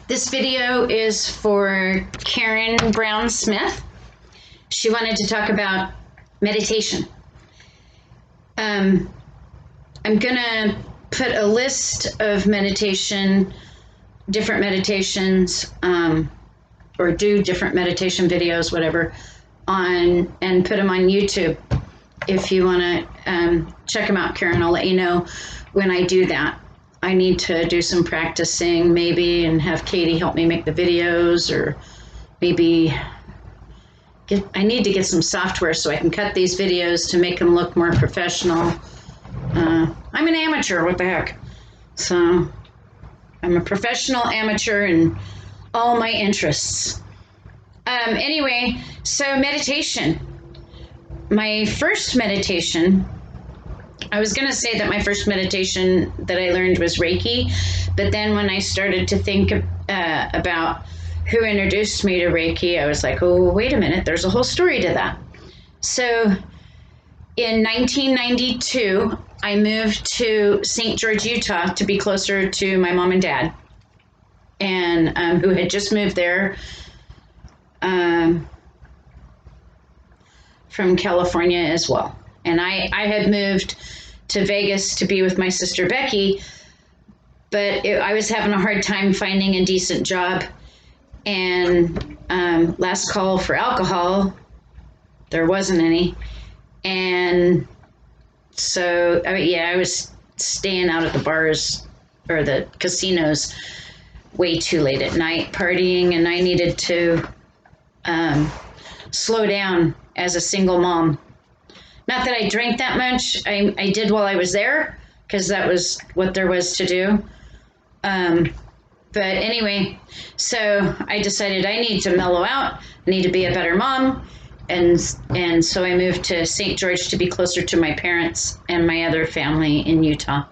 This video is for Karen Brown Smith. She wanted to talk about meditation. I'm gonna put a list of different meditations, or do different meditation videos, whatever, and put them on YouTube. If you want to check them out, Karen, I'll let you know when I do that. I need to do some practicing maybe and have Katie help me make the videos, or maybe I need to get some software so I can cut these videos to make them look more professional. I'm an amateur, what the heck? So I'm a professional amateur in all my interests. Anyway, so meditation. My first meditation, I was going to say that my first meditation that I learned was Reiki, but then when I started to think about who introduced me to Reiki, I was like, oh, wait a minute, there's a whole story to that. So in 1992, I moved to St. George, Utah to be closer to my mom and dad, and who had just moved there from California as well. And I had moved to Vegas to be with my sister Becky, but I was having a hard time finding a decent job. And last call for alcohol, there wasn't any. And so, I was staying out at the bars or the casinos way too late at night, partying, and I needed to slow down as a single mom. Not that I drank that much. I did while I was there because that was what there was to do. But anyway, so I decided I need to mellow out. I need to be a better mom. And so I moved to St. George to be closer to my parents and my other family in Utah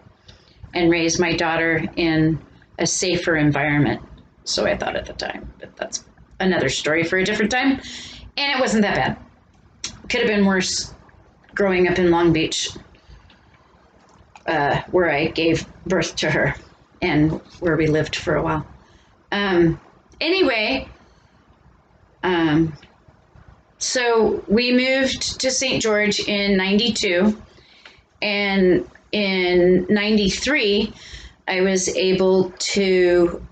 and raise my daughter in a safer environment. So I thought at the time, but that's another story for a different time. And it wasn't that bad. Could have been worse growing up in Long Beach, where I gave birth to her and where we lived for a while. So we moved to St. George in 92, and in 93, I was able to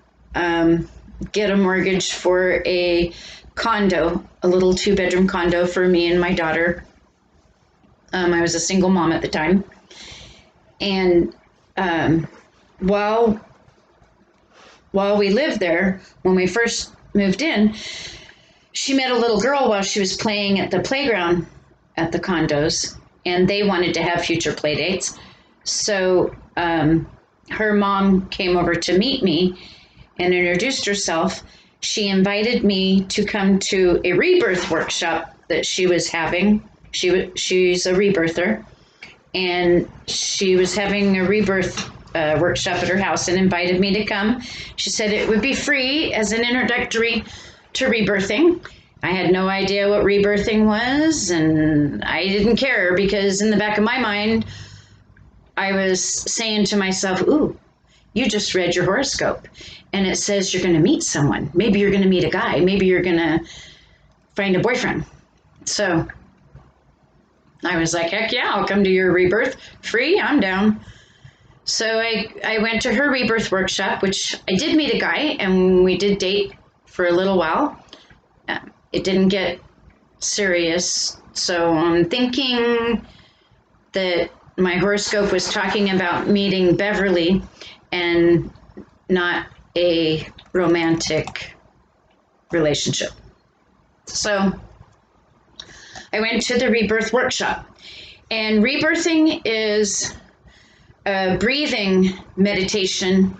get a mortgage for a condo, a little 2-bedroom condo for me and my daughter. I was a single mom at the time. And while we lived there, when we first moved in, she met a little girl while she was playing at the playground at the condos, and they wanted to have future play dates. So her mom came over to meet me and introduced herself. She invited me to come to a rebirth workshop that she was having. She's a rebirther, and she was having a rebirth workshop at her house and invited me to come. She said it would be free as an introductory to rebirthing. I had no idea what rebirthing was, and I didn't care because in the back of my mind, I was saying to myself, ooh, you just read your horoscope and it says you're going to meet someone. Maybe you're going to meet a guy. Maybe you're going to find a boyfriend. So I was like, heck yeah, I'll come to your rebirth free. I'm down. So I went to her rebirth workshop, which I did meet a guy, and we did date for a little while. It didn't get serious. So I'm thinking that my horoscope was talking about meeting Beverly and not a romantic relationship. So I went to the rebirth workshop, and rebirthing is a breathing meditation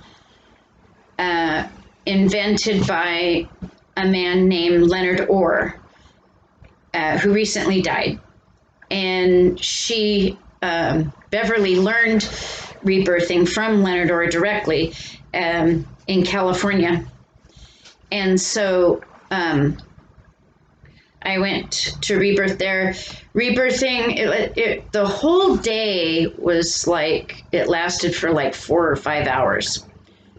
invented by a man named Leonard Orr, who recently died. And Beverly learned rebirthing from Leonard Orr directly in California. And so I went to rebirth there. Rebirthing, the whole day was like, it lasted for like 4 or 5 hours.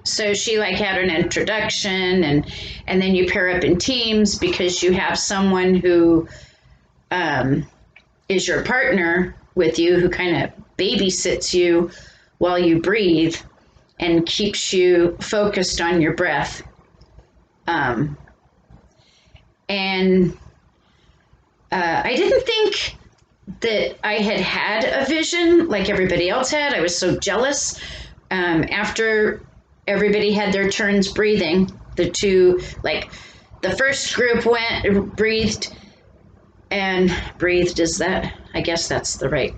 So she like had an introduction, and then you pair up in teams because you have someone who is your partner with you, who kind of babysits you while you breathe and keeps you focused on your breath. And I didn't think that I had a vision like everybody else had. I was so jealous. After everybody had their turns breathing, the first group breathed, is that, I guess that's the right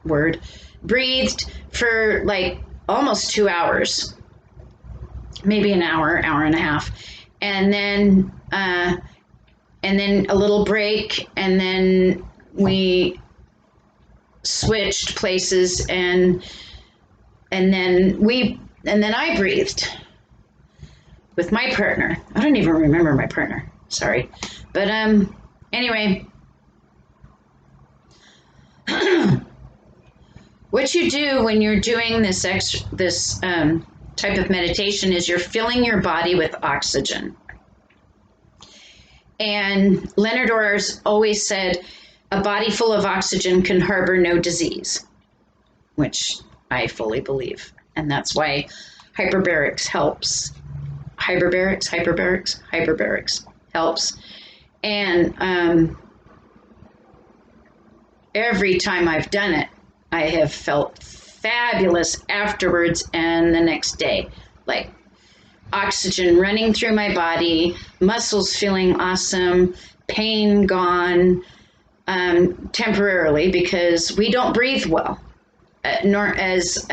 word, breathed for like almost 2 hours, maybe an hour and a half. And then a little break, and then we switched places, and then I breathed with my partner. I don't even remember my partner. Sorry. But anyway, what you do when you're doing this type of meditation is you're filling your body with oxygen. And Leonard Orr's always said, a body full of oxygen can harbor no disease, which I fully believe. And that's why hyperbarics helps. Hyperbarics helps. And every time I've done it, I have felt fabulous afterwards and the next day. Like oxygen running through my body, muscles feeling awesome, pain gone, temporarily, because we don't breathe well, nor as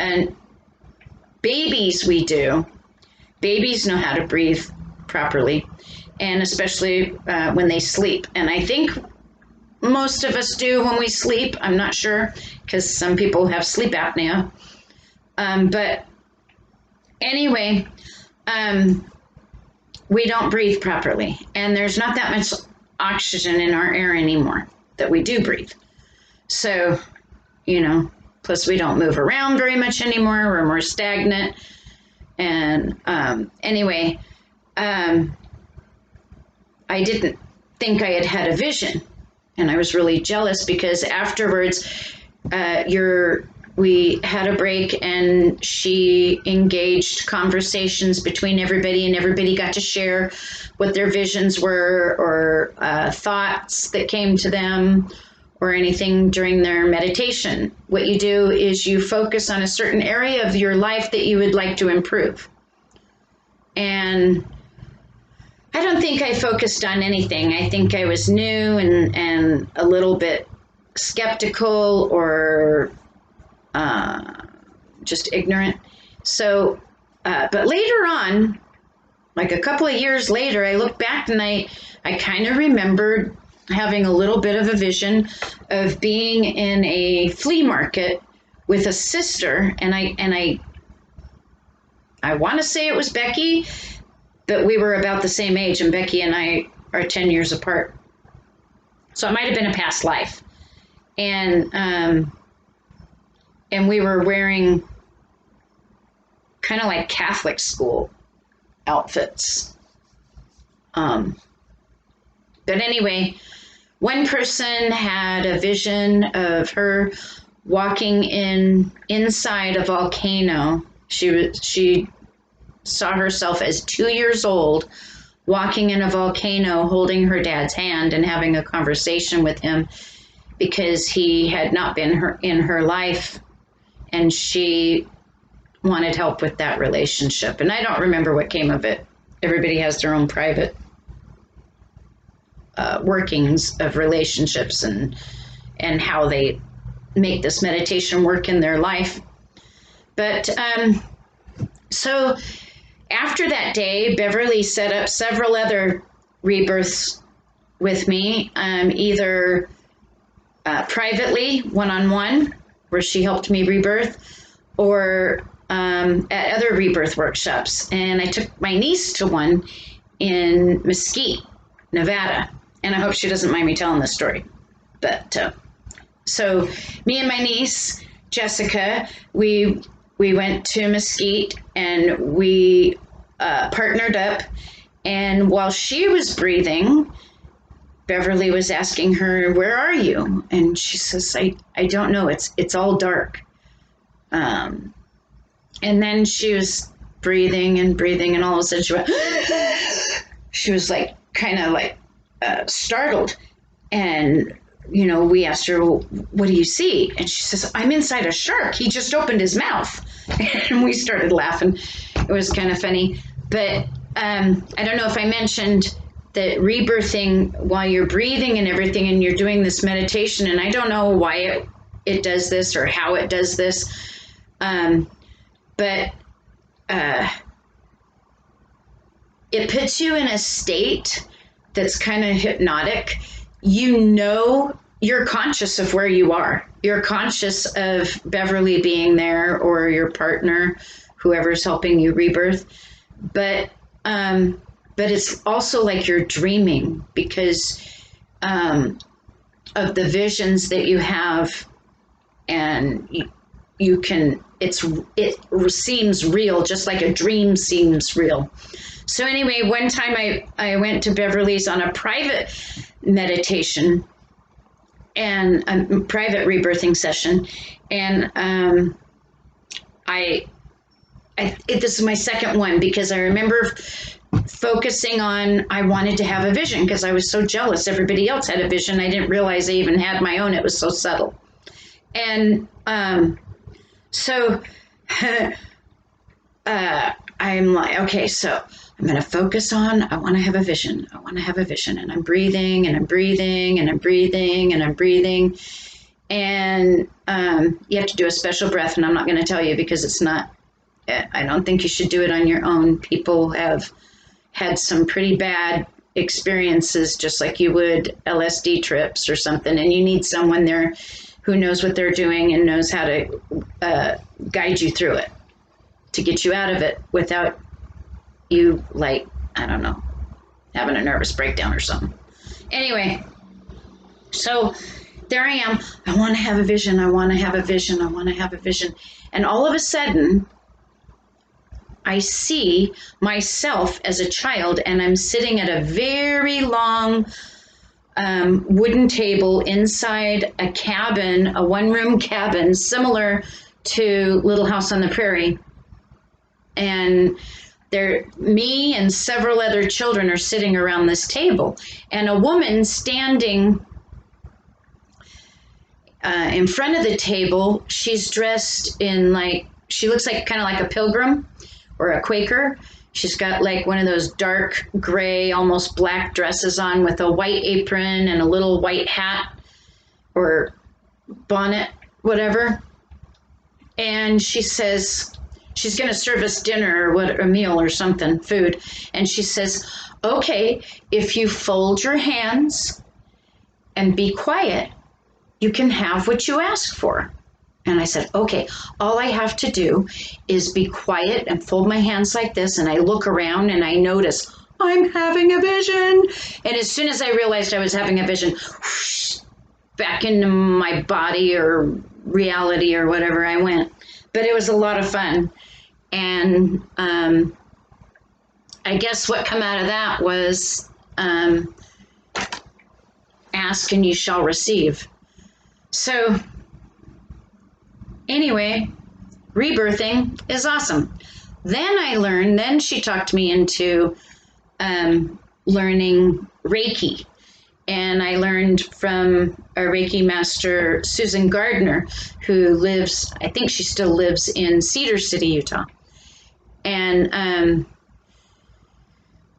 babies we do. Babies know how to breathe properly, and especially when they sleep. And I think most of us do when we sleep. I'm not sure, because some people have sleep apnea. But anyway, we don't breathe properly, and there's not that much oxygen in our air anymore that we do breathe. So, plus we don't move around very much anymore. We're more stagnant. And anyway, I didn't think I had a vision, and I was really jealous because afterwards, we had a break, and she engaged conversations between everybody, and everybody got to share what their visions were, or thoughts that came to them, or anything during their meditation. What you do is you focus on a certain area of your life that you would like to improve. And I don't think I focused on anything. I think I was new and a little bit skeptical, or just ignorant. So, but later on, like a couple of years later, I looked back and I kind of remembered having a little bit of a vision of being in a flea market with a sister, and I want to say it was Becky, but we were about the same age, and Becky and I are 10 years apart. So it might have been a past life. And we were wearing kind of like Catholic school outfits. But anyway, one person had a vision of her walking inside a volcano. She saw herself as 2 years old, walking in a volcano, holding her dad's hand and having a conversation with him, because he had not been in her life, and she wanted help with that relationship. And I don't remember what came of it. Everybody has their own private workings of relationships and how they make this meditation work in their life. But so after that day, Beverly set up several other rebirths with me, either privately, one-on-one, where she helped me rebirth, or at other rebirth workshops. And I took my niece to one in Mesquite, Nevada. And I hope she doesn't mind me telling this story. But so me and my niece, Jessica, we we went to Mesquite and we partnered up. And while she was breathing, Beverly was asking her, "Where are you?" And she says, I don't know. It's all dark. And then she was breathing, and all of a sudden she went, she was like, kind of like startled. And, we asked her, "Well, what do you see?" And she says, "I'm inside a shark. He just opened his mouth." And we started laughing. It was kind of funny. But I don't know if I mentioned that rebirthing while you're breathing and everything, and you're doing this meditation, and I don't know why it does this or how it does this, but it puts you in a state that's kind of hypnotic. You're conscious of where you are. You're conscious of Beverly being there, or your partner, whoever's helping you rebirth. But it's also like you're dreaming because of the visions that you have, and you can. It seems real, just like a dream seems real. So anyway, one time I went to Beverly's on a private meditation and a private rebirthing session, and this is my second one because I remember focusing on, I wanted to have a vision because I was so jealous everybody else had a vision. I didn't realize I even had my own. It was so subtle. And so I'm like, okay, so I'm going to focus on, I want to have a vision. I want to have a vision. And I'm breathing and I'm breathing and I'm breathing and I'm breathing. And you have to do a special breath, and I'm not going to tell you because it's not, I don't think you should do it on your own. People have had some pretty bad experiences, just like you would LSD trips or something, and you need someone there who knows what they're doing and knows how to guide you through it to get you out of it without you, like, I don't know, having a nervous breakdown or something. Anyway, so there I am. I want to have a vision. I want to have a vision. I want to have a vision. And all of a sudden, I see myself as a child, and I'm sitting at a very long wooden table inside a cabin, a one-room cabin, similar to Little House on the Prairie. And me and several other children are sitting around this table, and a woman standing in front of the table. She's dressed in, like, she looks like kind of like a pilgrim or a Quaker. She's got like one of those dark gray, almost black dresses on with a white apron and a little white hat or bonnet, whatever. And she says, she's going to serve us dinner or a meal or something, food. And she says, "Okay, if you fold your hands and be quiet, you can have what you ask for." And I said, "Okay, all I have to do is be quiet and fold my hands like this." And I look around and I notice I'm having a vision. And as soon as I realized I was having a vision, whoosh, back into my body or reality or whatever I went. But it was a lot of fun. And I guess what come out of that was ask and you shall receive. So anyway, rebirthing is awesome. Then she talked me into learning Reiki. And I learned from a Reiki master, Susan Gardner, who lives, I think she still lives in Cedar City, Utah. And I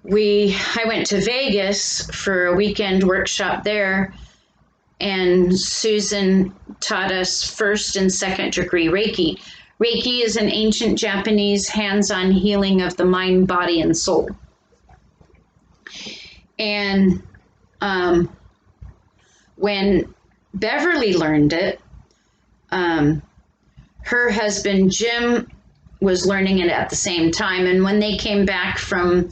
went to Vegas for a weekend workshop there, and Susan taught us first and second degree Reiki. Reiki is an ancient Japanese hands-on healing of the mind, body, and soul. And when Beverly learned it, her husband Jim was learning it at the same time. And when they came back from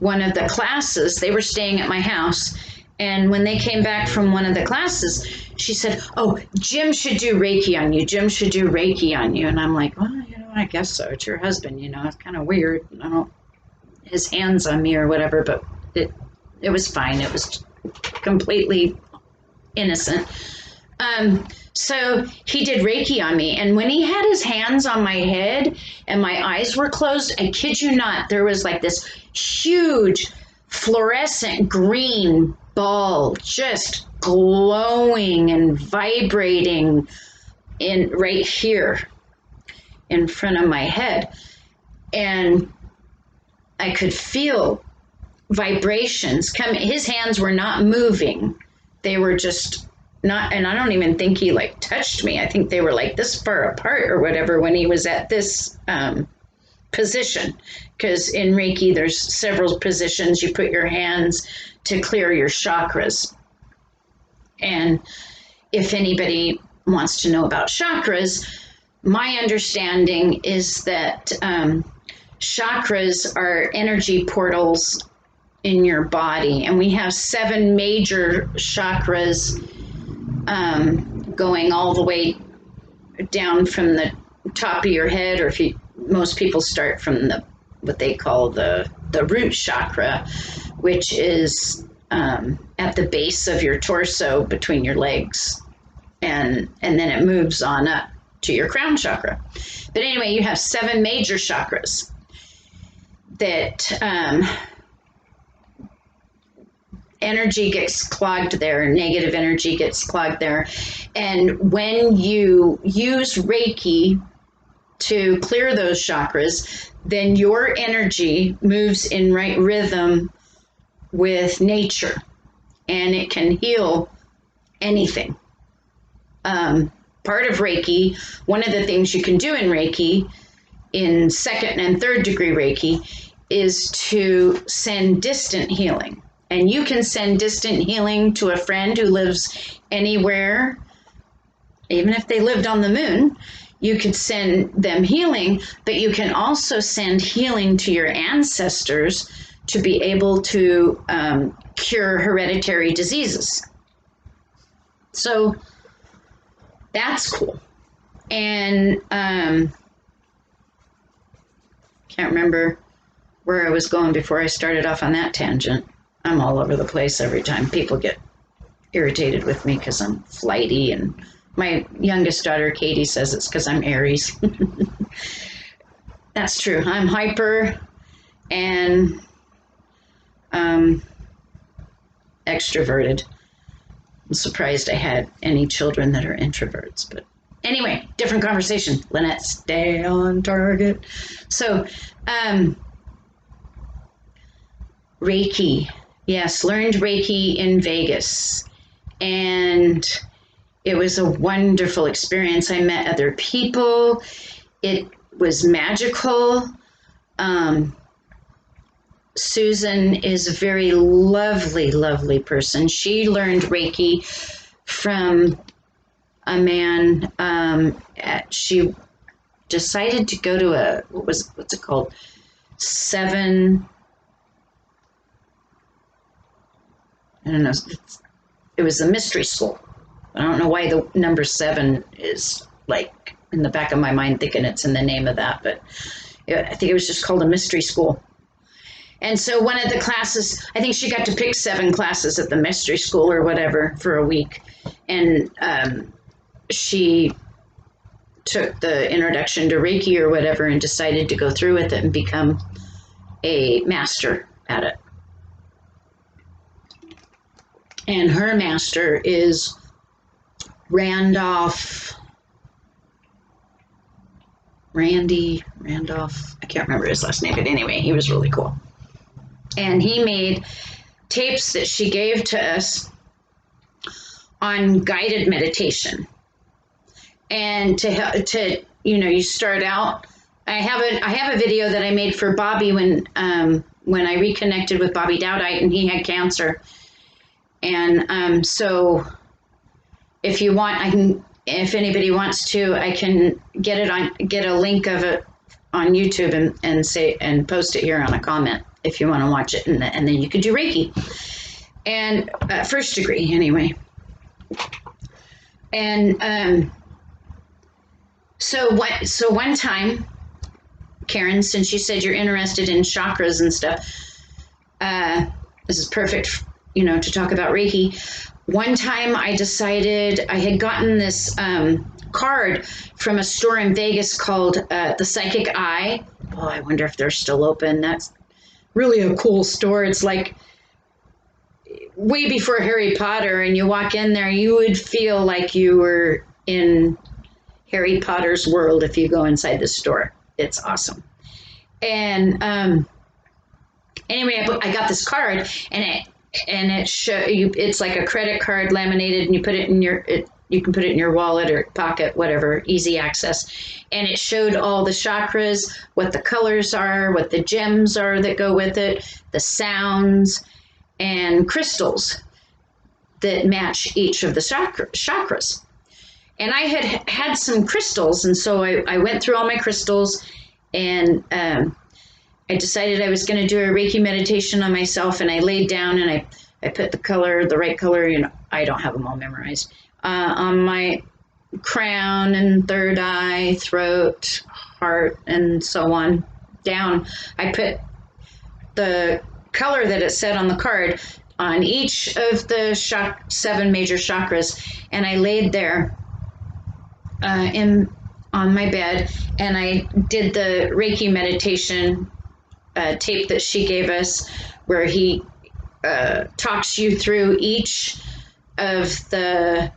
one of the classes, they were staying at my house. And when they came back from one of the classes, she said, "Oh, Jim should do Reiki on you. Jim should do Reiki on you." And I'm like, "Well, I guess so. It's your husband, you know. It's kind of weird. I don't his hands on me or whatever, but it was fine. It was completely innocent. So he did Reiki on me, and when he had his hands on my head and my eyes were closed, I kid you not, there was like this huge fluorescent green ball just glowing and vibrating in right here in front of my head, and I could feel vibrations come. His hands were not moving, they were just not, and I don't even think he like touched me. I think they were like this far apart or whatever when he was at this position, because in Reiki there's several positions you put your hands to clear your chakras. And if anybody wants to know about chakras, my understanding is that chakras are energy portals in your body, and we have 7 major chakras going all the way down from the top of your head, or if you, most people start from the what they call the root chakra, which is at the base of your torso between your legs, and then it moves on up to your crown chakra. But anyway, you have 7 major chakras that energy gets clogged there, negative energy gets clogged there. And when you use Reiki to clear those chakras, then your energy moves in right rhythm with nature, and it can heal anything. Part of Reiki, one of the things you can do in Reiki, in 2nd and 3rd degree Reiki, is to send distant healing. And you can send distant healing to a friend who lives anywhere, even if they lived on the moon. You could send them healing, but you can also send healing to your ancestors to be able to cure hereditary diseases. So that's cool. And can't remember where I was going before I started off on that tangent. I'm all over the place every time. People get irritated with me because I'm flighty, and my youngest daughter, Katie, says it's because I'm Aries. That's true. I'm hyper and extroverted. I'm surprised I had any children that are introverts, but anyway, different conversation. Lynette, stay on target. So, Reiki. Yes, learned Reiki in Vegas, and it was a wonderful experience. I met other people. It was magical. Susan is a very lovely, lovely person. She learned Reiki from a man. She decided to go to what's it called? 7. I don't know. It was a mystery school. I don't know why the number 7 is like in the back of my mind, thinking it's in the name of that, but I think it was just called a mystery school. And so one of the classes, I think she got to pick 7 classes at the mystery school or whatever for a week. And she took the introduction to Reiki or whatever and decided to go through with it and become a master at it. And her master is Randolph, I can't remember his last name, but anyway, he was really cool. And he made tapes that she gave to us on guided meditation. And to you start out, I have a video that I made for Bobby when I reconnected with Bobby Dowdite and he had cancer. And so if you want, if anybody wants to, I can get a link of it on YouTube and post it here on a comment if you want to watch it, and then you can do Reiki. And 1st degree anyway. And so one time Karen, since you said you're interested in chakras and stuff, this is perfect, to talk about Reiki. One time I decided I had gotten this card from a store in Vegas called The Psychic Eye. Oh, I wonder if they're still open. That's really a cool store. It's like way before Harry Potter, and you walk in there, you would feel like you were in Harry Potter's world if you go inside the store. It's awesome. And anyway, I got this card, and it show you, it's like a credit card laminated, and you put it in you can put it in your wallet or pocket, whatever, easy access. And it showed all the chakras, what the colors are, what the gems are that go with it, the sounds, and crystals that match each of the chakras. And I had some crystals, and so I went through all my crystals, and I decided I was going to do a Reiki meditation on myself, and I laid down and I put the right color, I don't have them all memorized, on my crown and third eye, throat, heart, and so on down. I put the color that it said on the card on each of the 7 major chakras, and I laid there on my bed, and I did the Reiki meditation tape that she gave us, where he talks you through each of the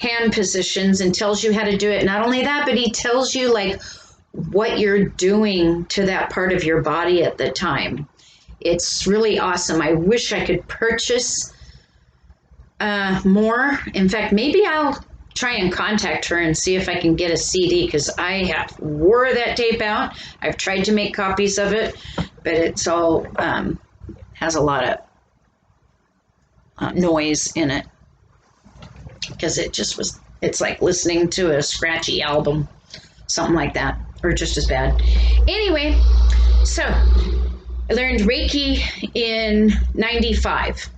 hand positions and tells you how to do it. Not only that, but he tells you like what you're doing to that part of your body at the time. It's really awesome. I wish I could purchase more. In fact, maybe I'll try and contact her and see if I can get a CD, because I have wore that tape out. I've tried to make copies of it, but it's all has a lot of noise in it, because it's like listening to a scratchy album, something like that, or just as bad. Anyway, so I learned Reiki in 95,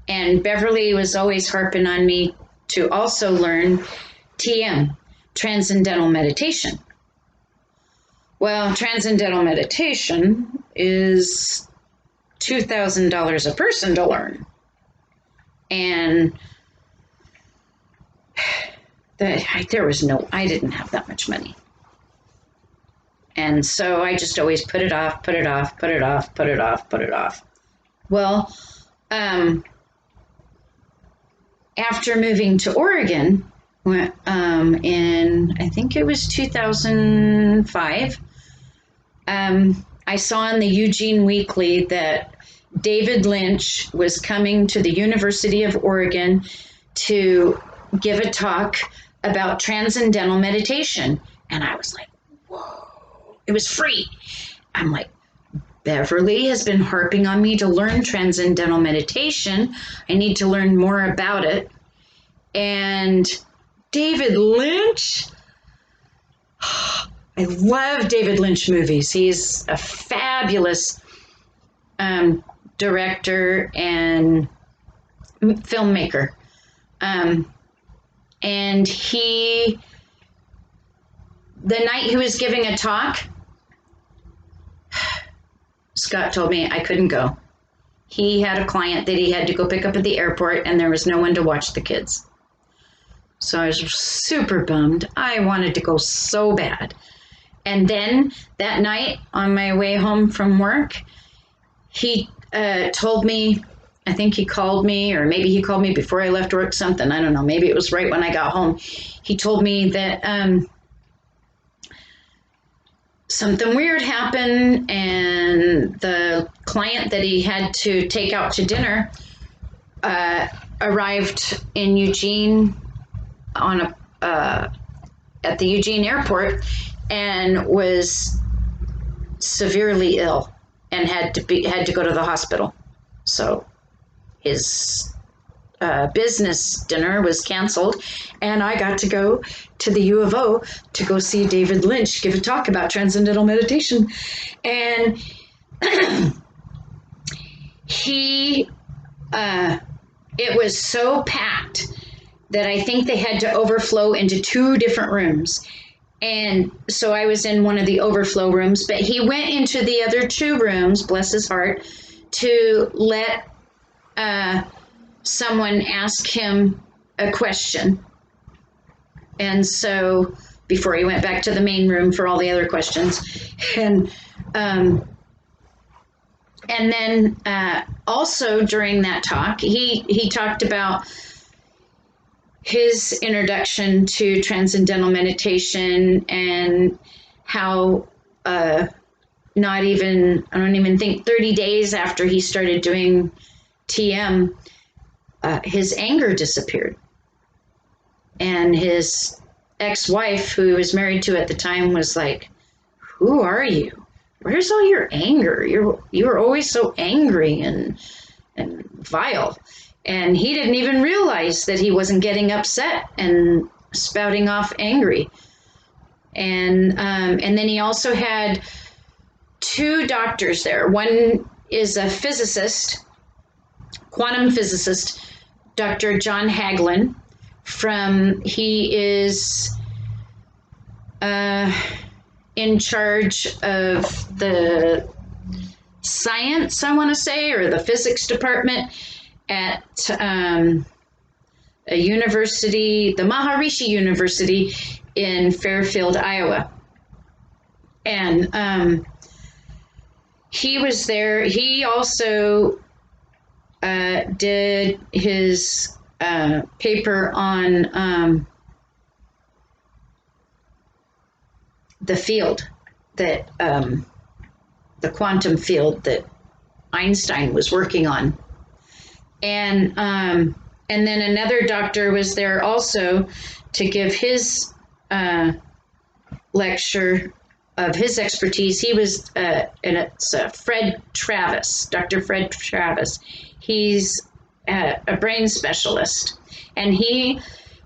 and Beverly was always harping on me to also learn TM, Transcendental Meditation. Well, Transcendental Meditation is $2,000 a person to learn. And I didn't have that much money. And so I just always put it off. Well, after moving to Oregon, in, I think it was 2005, I saw in the Eugene Weekly that David Lynch was coming to the University of Oregon to give a talk about Transcendental Meditation. And I was like, whoa, it was free. I'm like, Beverly has been harping on me to learn Transcendental Meditation. I need to learn more about it. And David Lynch, I love David Lynch movies. He's a fabulous director and filmmaker. And the night he was giving a talk, Scott told me I couldn't go. He had a client that he had to go pick up at the airport, and there was no one to watch the kids. So I was super bummed. I wanted to go so bad. And then that night on my way home from work, he told me, I think he called me, or maybe he called me before I left work, something. I don't know. Maybe it was right when I got home. He told me that something weird happened, and the client that he had to take out to dinner arrived in Eugene at the Eugene airport, and was severely ill and had to go to the hospital. So his business dinner was canceled, and I got to go to the U of O to go see David Lynch give a talk about Transcendental Meditation. And it was so packed that I think they had to overflow into 2 different rooms. And so I was in one of the overflow rooms, but he went into the other two rooms, bless his heart, to let someone ask him a question. And so before he went back to the main room for all the other questions. And then also during that talk, he talked about his introduction to Transcendental Meditation and how I don't even think 30 days after he started doing TM, his anger disappeared. And his ex-wife, who he was married to at the time, was like, "Who are you? Where's all your anger? You were always so angry and vile." And he didn't even realize that he wasn't getting upset and spouting off angry. And then he also had two doctors there. One is a physicist, quantum physicist, Dr. John Hagelin. He is in charge of the science, I want to say, or the physics department at a university, the Maharishi University in Fairfield, Iowa. And he was there. He also did his paper on the field that the quantum field that Einstein was working on. And then another doctor was there also to give his lecture of his expertise. He was, and it's Fred Travis, Dr. Fred Travis. He's a brain specialist. And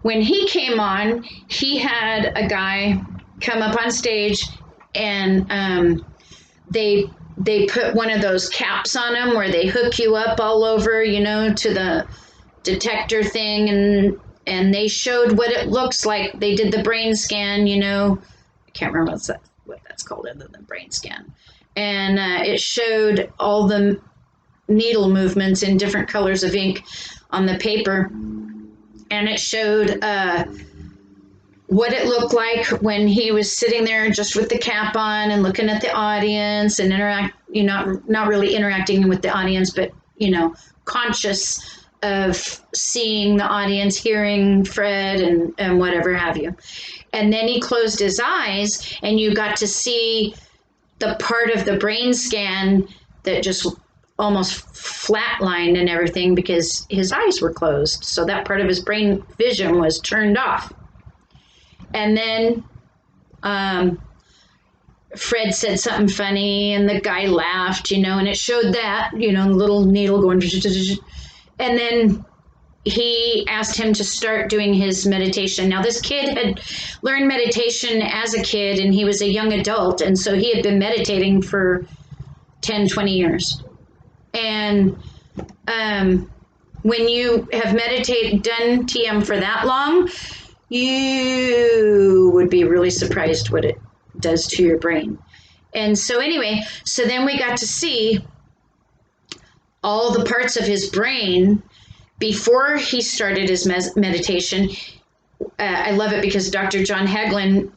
when he came on, he had a guy come up on stage, and they put one of those caps on them where they hook you up all over, to the detector thing, and they showed what it looks like. They did the brain scan, I can't remember what that's called other than brain scan. And it showed all the needle movements in different colors of ink on the paper. And it showed what it looked like when he was sitting there just with the cap on and looking at the audience and not really interacting with the audience, but, conscious of seeing the audience, hearing Fred and whatever have you. And then he closed his eyes and you got to see the part of the brain scan that just almost flatlined and everything because his eyes were closed. So that part of his brain vision was turned off. And then Fred said something funny and the guy laughed, and it showed that, the little needle going. And then he asked him to start doing his meditation. Now, this kid had learned meditation as a kid and he was a young adult. And so he had been meditating for 10, 20 years. And when you have done TM for that long, you would be really surprised what it does to your brain. And so anyway, so then we got to see all the parts of his brain before he started his meditation. I love it because Dr. John Hagelin,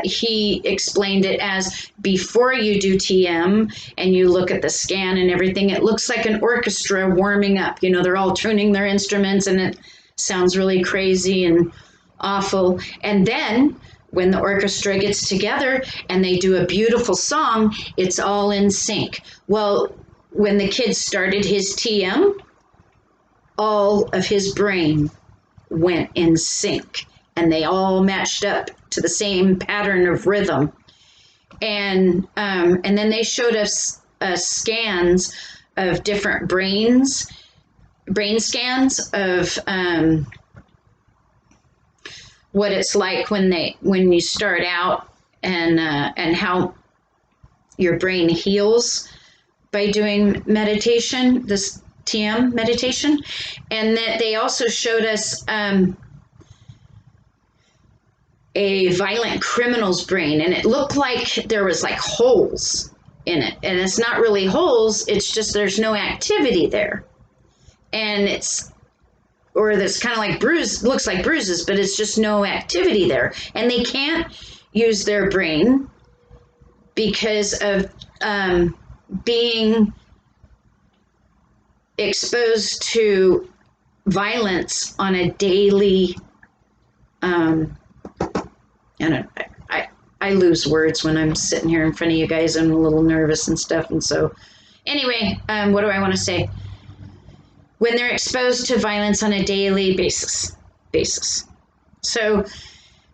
he explained it as before you do TM and you look at the scan and everything, it looks like an orchestra warming up. They're all tuning their instruments and it sounds really crazy and awful. And then when the orchestra gets together and they do a beautiful song, it's all in sync. Well, when the kid started his TM, all of his brain went in sync and they all matched up to the same pattern of rhythm. And then they showed us scans of different brain scans of what it's like when you start out and how your brain heals by doing meditation, this TM meditation. And that they also showed us a violent criminal's brain, and it looked like there was like holes in it. And it's not really holes, it's just there's no activity there. And or that's kind of like looks like bruises, but it's just no activity there. And they can't use their brain because of being exposed to violence on a daily I lose words when I'm sitting here in front of you guys. I'm a little nervous and stuff. And so anyway, what do I want to say? When they're exposed to violence on a daily basis. So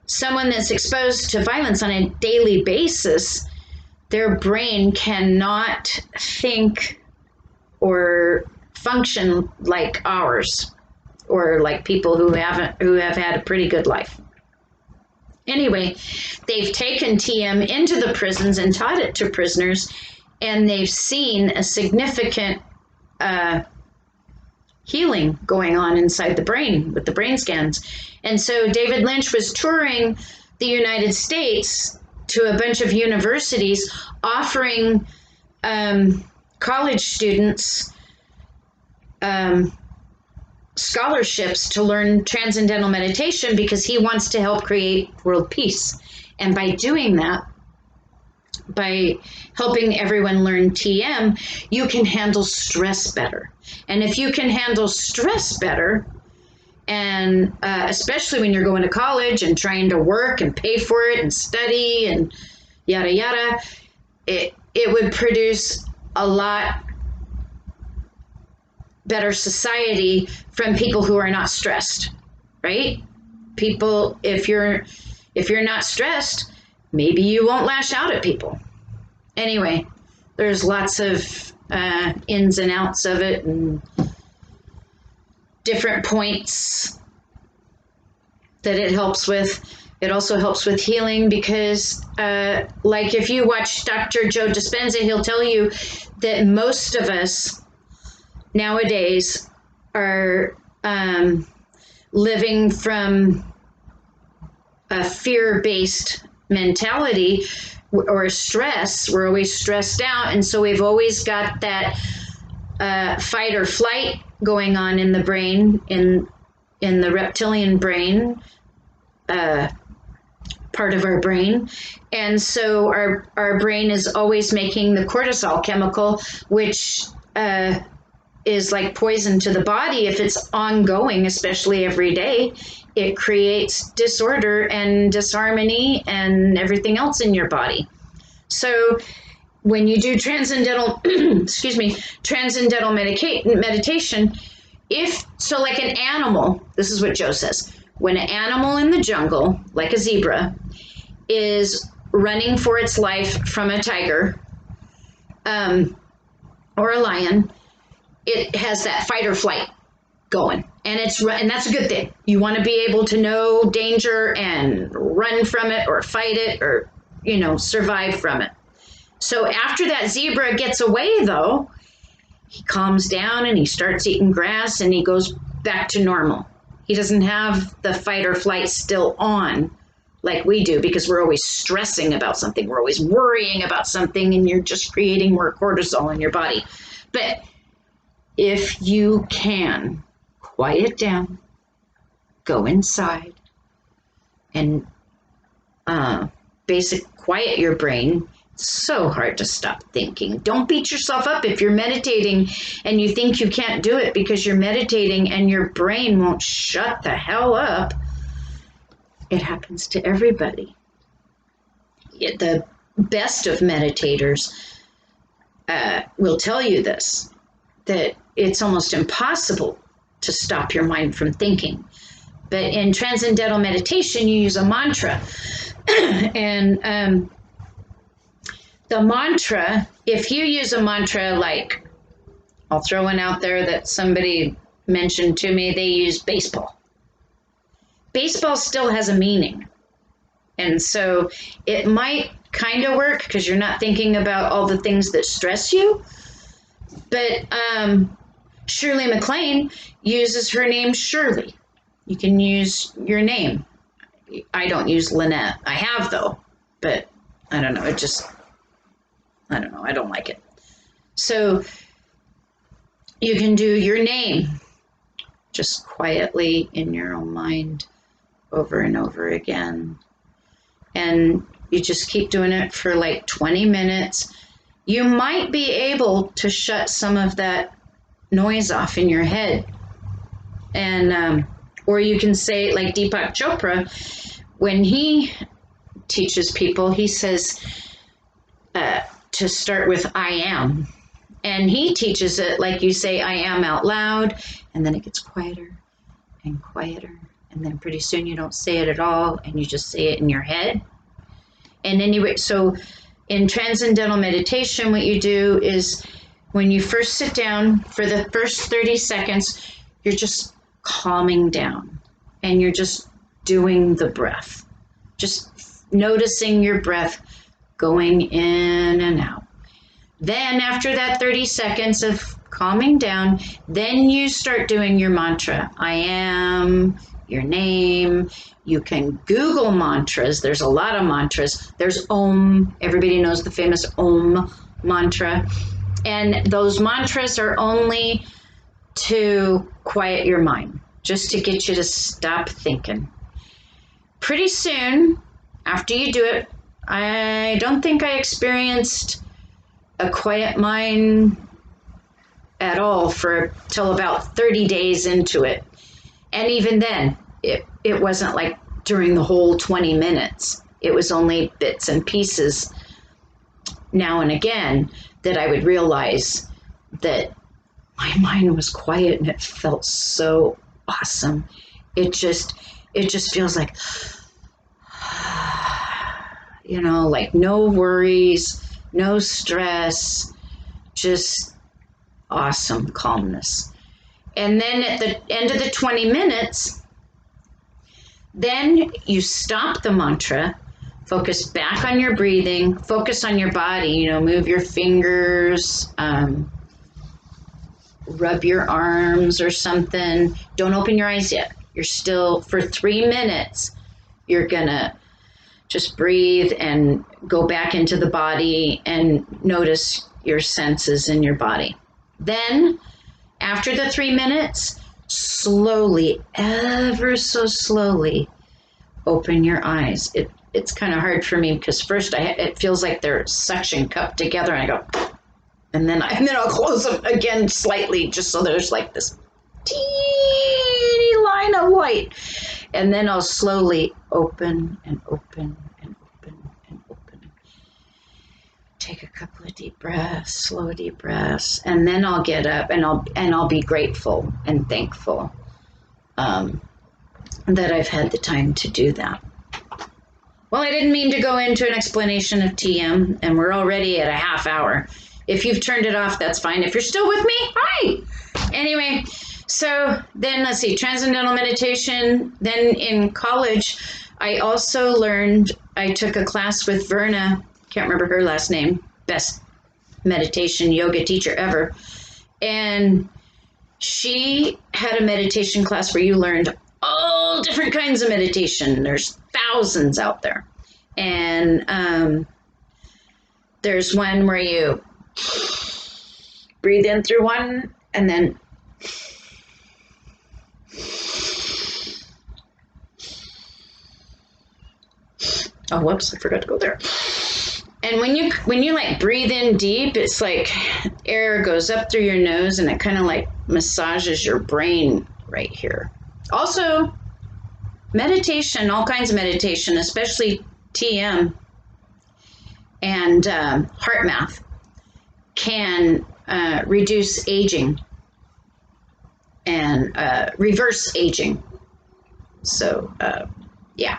someone that's exposed to violence on a daily basis, their brain cannot think or function like ours, or like people who have had a pretty good life. Anyway, they've taken TM into the prisons and taught it to prisoners, and they've seen a significant healing going on inside the brain with the brain scans. And so David Lynch was touring the United States to a bunch of universities, offering college students scholarships to learn Transcendental Meditation, because he wants to help create world peace. And by doing that, by helping everyone learn TM, you can handle stress better. And if you can handle stress better, and especially when you're going to college and trying to work and pay for it and study and yada yada, it would produce a lot better society from people who are not stressed, right? People, if you're not stressed, maybe you won't lash out at people. Anyway, there's lots of ins and outs of it and different points that it helps with. It also helps with healing because, like if you watch Dr. Joe Dispenza, he'll tell you that most of us nowadays are living from a fear-based mentality or stress. We're always stressed out, and so we've always got that fight or flight going on in the brain, in the reptilian brain part of our brain. And so our brain is always making the cortisol chemical, which is like poison to the body if it's ongoing, especially every day. It creates disorder and disharmony and everything else in your body. So when you do transcendental, transcendental meditation, like an animal, this is what Joe says, when an animal in the jungle, like a zebra, is running for its life from a tiger or a lion, it has that fight or flight going, and that's a good thing. You want to be able to know danger and run from it or fight it or survive from it. So after that zebra gets away, though, he calms down and he starts eating grass and he goes back to normal. He doesn't have the fight or flight still on like we do, because we're always stressing about something. We're always worrying about something, and you're just creating more cortisol in your body. But if you can quiet down, go inside, and quiet your brain, it's so hard to stop thinking. Don't beat yourself up if you're meditating and you think you can't do it because you're meditating and your brain won't shut the hell up. It happens to everybody. The best of meditators will tell you this, that it's almost impossible to stop your mind from thinking. But in Transcendental Meditation, you use a mantra. And the mantra, if you use a mantra, like, I'll throw one out there that somebody mentioned to me, they use baseball. Baseball still has a meaning. And so it might kind of work because you're not thinking about all the things that stress you. But Shirley MacLaine uses her name Shirley. You can use your name. I don't use Lynette. I have though, but I don't know. I don't know. I don't like it. So you can do your name just quietly in your own mind over and over again. And you just keep doing it for like 20 minutes. You might be able to shut some of that noise off in your head. And, or you can say, like Deepak Chopra, when he teaches people, he says to start with I am. And he teaches it like you say I am out loud, and then it gets quieter and quieter. And then pretty soon you don't say it at all, and you just say it in your head. And anyway, so in Transcendental Meditation, what you do is when you first sit down for the first 30 seconds, you're just calming down and you're just doing the breath, just noticing your breath going in and out. Then after that 30 seconds of calming down, then you start doing your mantra. I am, your name. You can Google mantras. There's a lot of mantras. There's Om. Everybody knows the famous Om mantra. And those mantras are only to quiet your mind, just to get you to stop thinking. Pretty soon, after you do it, I don't think I experienced a quiet mind at all till about 30 days into it. And even then, it wasn't like during the whole 20 minutes. It was only bits and pieces now and again that I would realize that my mind was quiet and it felt so awesome. It just feels like, like no worries, no stress, just awesome calmness. And then at the end of the 20 minutes, then you stop the mantra, focus back on your breathing, focus on your body, move your fingers, rub your arms or something. Don't open your eyes yet. You're still, for 3 minutes, you're gonna just breathe and go back into the body and notice your senses in your body. Then, after the 3 minutes, slowly, ever so slowly, open your eyes. It's kind of hard for me because first it feels like they're suction cupped together, and I go, and then I'll close them again slightly, just so there's like this teeny line of light, and then I'll slowly open and open and open and open. Take a couple of deep breaths, slow deep breaths, and then I'll get up and I'll be grateful and thankful that I've had the time to do that. Well, I didn't mean to go into an explanation of TM, and we're already at a half hour. If you've turned it off, that's fine. If you're still with me, hi. Anyway, so then let's see, Transcendental Meditation. Then in college, I also I took a class with Verna, can't remember her last name, best meditation yoga teacher ever. And she had a meditation class where you learned all different kinds of meditation. There's thousands out there. And there's one where you breathe in through one and then oh, whoops, I forgot to go there. And when you like breathe in deep, it's like air goes up through your nose and it kind of like massages your brain right here. Also, meditation, all kinds of meditation, especially TM and heart math, can reduce aging and reverse aging. So, yeah.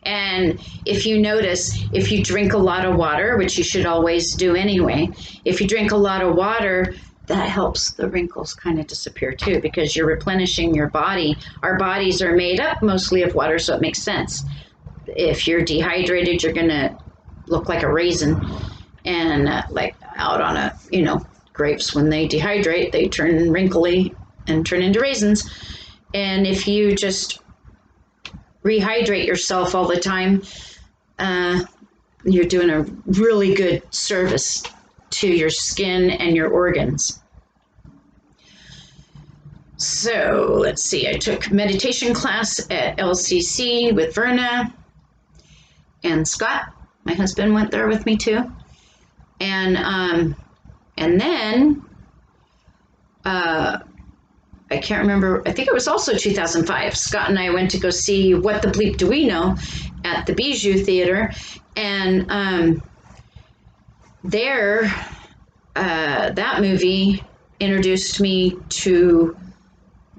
And if you notice, if you drink a lot of water, which you should always do anyway, if you drink a lot of water, that helps the wrinkles kind of disappear too, because you're replenishing your body. Our bodies are made up mostly of water, so it makes sense. If you're dehydrated, you're going to look like a raisin. And like out on grapes, when they dehydrate, they turn wrinkly and turn into raisins. And if you just rehydrate yourself all the time, you're doing a really good service to your skin and your organs. So let's see, I took meditation class at LCC with Verna and Scott. My husband went there with me too. And then I can't remember, I think it was also 2005. Scott and I went to go see What the Bleep Do We Know at the Bijou Theater. And that movie introduced me to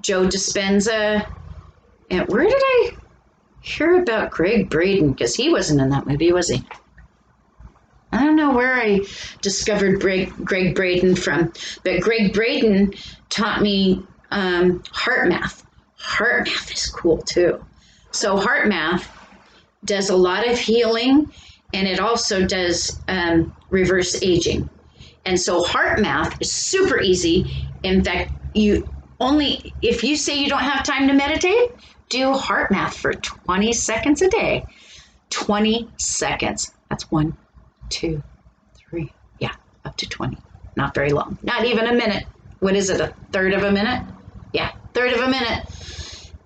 Joe Dispenza. And where did I hear about Greg Braden? Because he wasn't in that movie, was he? I don't know where I discovered Greg Braden from, but Greg Braden taught me heart math. Heart math is cool too. So heart math does a lot of healing, and it also does reverse aging. And so heart math is super easy. In fact, if you say you don't have time to meditate, do heart math for 20 seconds a day. 20 seconds. That's 1, 2, 3. Yeah, up to 20. Not very long. Not even a minute. What is it, a third of a minute? Yeah, third of a minute.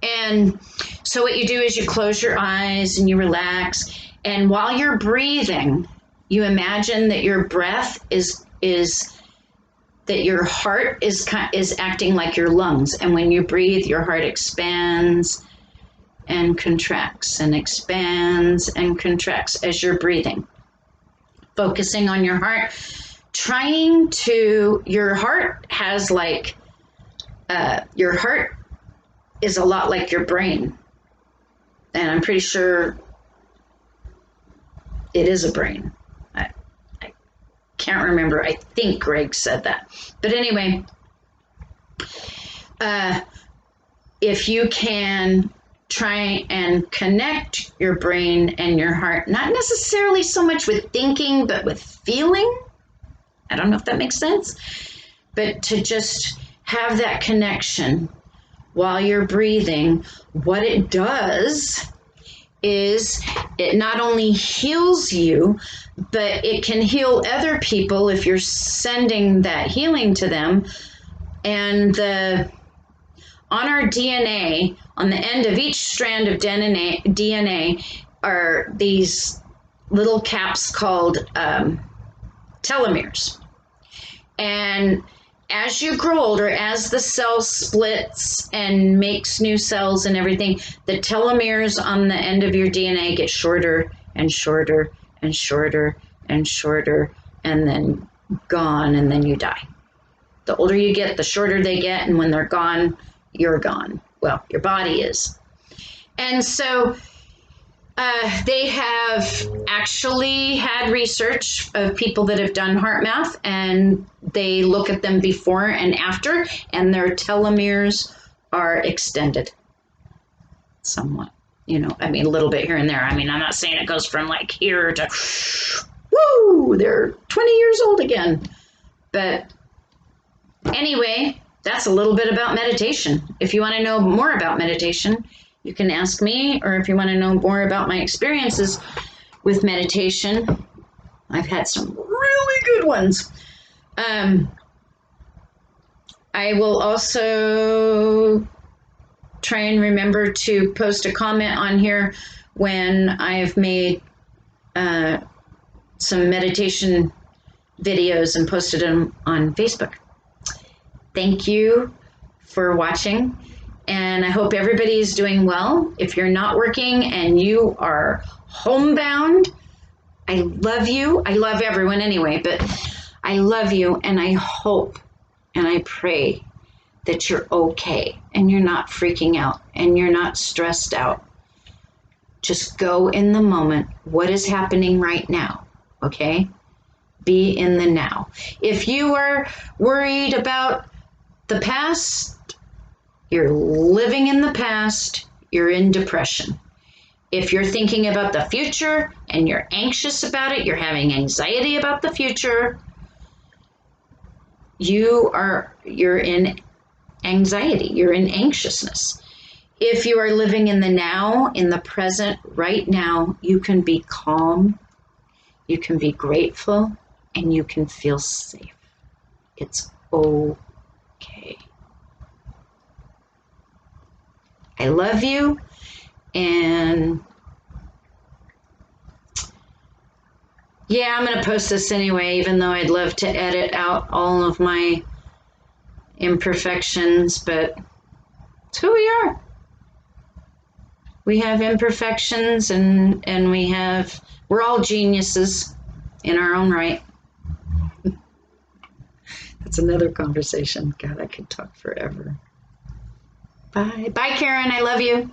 And so what you do is you close your eyes and you relax. And while you're breathing, you imagine that your breath is that your heart is acting like your lungs. And when you breathe, your heart expands and contracts and expands and contracts as you're breathing. Focusing on your heart, your heart has your heart is a lot like your brain. And I'm pretty sure it is a brain. I can't remember. I think Greg said that. But anyway, if you can try and connect your brain and your heart, not necessarily so much with thinking, but with feeling. I don't know if that makes sense, but to just have that connection while you're breathing, what it does is it not only heals you, but it can heal other people if you're sending that healing to them. And on our DNA, on the end of each strand of DNA are these little caps called telomeres. And as you grow older, as the cell splits and makes new cells and everything, the telomeres on the end of your DNA get shorter and shorter and shorter and shorter, and then gone, and then you die. The older you get, the shorter they get, and when they're gone, you're gone. Well, your body is. And so they have actually had research of people that have done heart math, and they look at them before and after, and their telomeres are extended somewhat. A little bit here and there. I'm not saying it goes from like here to, woo, they're 20 years old again. But anyway, that's a little bit about meditation. If you want to know more about meditation, you can ask me, or if you want to know more about my experiences with meditation, I've had some really good ones. I will also try and remember to post a comment on here when I've made some meditation videos and posted them on Facebook. Thank you for watching. And I hope everybody's doing well. If you're not working and you are homebound, I love you. I love everyone anyway, but I love you, and I hope and I pray that you're okay and you're not freaking out and you're not stressed out. Just go in the moment. What is happening right now? Okay? Be in the now. If you are worried about the past, you're living in the past, you're in depression. If you're thinking about the future and you're anxious about it, you're having anxiety about the future, you're in anxiety, you're in anxiousness. If you are living in the now, in the present, right now, you can be calm, you can be grateful, and you can feel safe. It's okay. I love you, and yeah, I'm going to post this anyway, even though I'd love to edit out all of my imperfections, but it's who we are. We have imperfections, and we're all geniuses in our own right. That's another conversation. God, I could talk forever. Bye. Bye, Karen. I love you.